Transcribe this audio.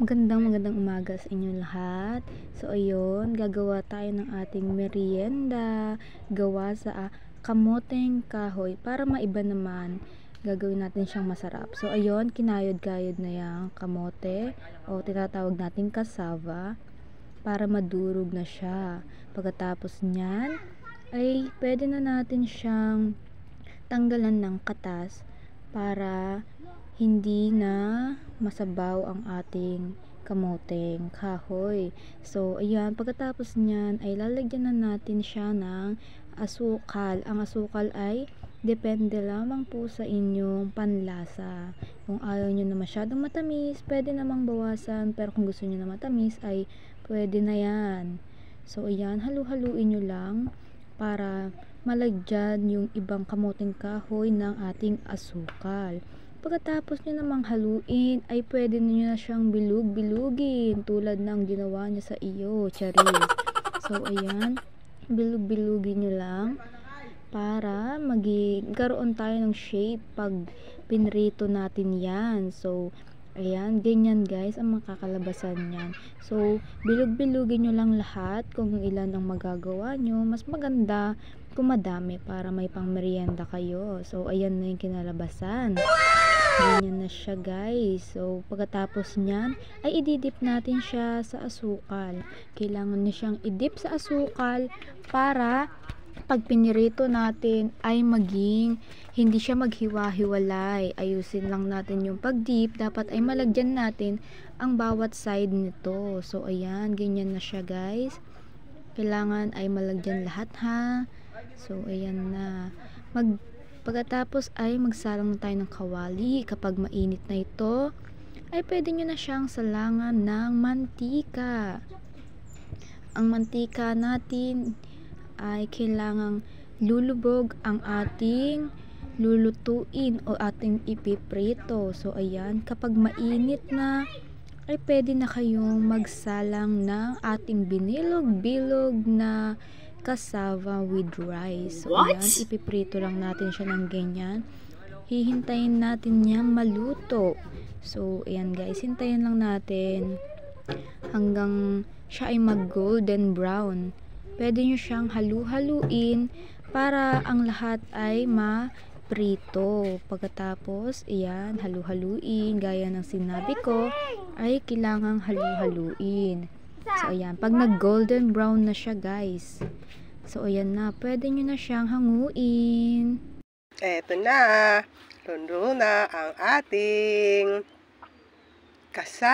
Magandang umaga sa inyo lahat. So ayun, gagawa tayo ng ating merienda gawa sa kamoteng kahoy para maiba naman. Gagawin natin siyang masarap. So ayun, kinayod-kayod na yung kamote o tinatawag nating cassava para madurog na siya. Pagkatapos niyan ay pwede na natin siyang tanggalan ng katas para hindi na masabaw ang ating kamoteng kahoy. So, ayan, pagkatapos niyan ay lalagyan na natin siya ng asukal. Ang asukal ay depende lamang po sa inyong panlasa. Kung ayaw nyo na masyadong matamis, pwede namang bawasan. Pero kung gusto nyo na matamis, ay pwede na yan. So, ayan, halu-haluin nyo lang para malagyan yung ibang kamoteng kahoy ng ating asukal. Pagkatapos nyo namang haluin, ay pwede nyo na siyang bilug-bilugin tulad ng ginawa niya sa iyo, charis. So, ayan, bilug-bilugin nyo lang para magkaroon tayo ng shape pag pinrito natin yan. So, ayan, ganyan guys ang makakalabasan yan. So, bilug-bilugin nyo lang lahat kung ilan ang magagawa nyo. Mas maganda kung madami para may pang merienda kayo. So, ayan na yung kinalabasan. Ganyan na siya guys. So, pagkatapos nyan, ay ididip natin siya sa asukal. Kailangan nyo siyang idip sa asukal para pag pinirito natin ay hindi siya maghiwa-hiwalay. Ayusin lang natin yung pagdip. Dapat ay malagyan natin ang bawat side nito. So, ayan, ganyan na siya guys. Kailangan ay malagyan lahat ha. So, ayan na. Pagkatapos ay magsalang na tayo ng kawali. Kapag mainit na ito, ay pwede nyo na siyang salangan ng mantika. Ang mantika natin ay kailangang lulubog ang ating lulutuin o ating ipiprito. So, ayan, kapag mainit na, ay pwede na kayong magsalang ng ating binilog-bilog na cassava with rice. So, ayan, ipiprito lang natin siya ng ganyan. Hihintayin natin niya maluto. So, ayan guys, hintayin lang natin hanggang siya ay mag-golden brown. Pwede nyo siyang halu-haluin para ang lahat ay prito. Pagkatapos, ayan, halu-haluin. Gaya ng sinabi ko, ay kailangang halu-haluin. So, ayan. Pag nag-golden brown na siya, guys. So, ayan na. Pwede nyo na siyang hanguin. Eto na. Lundo na ang ating kasama.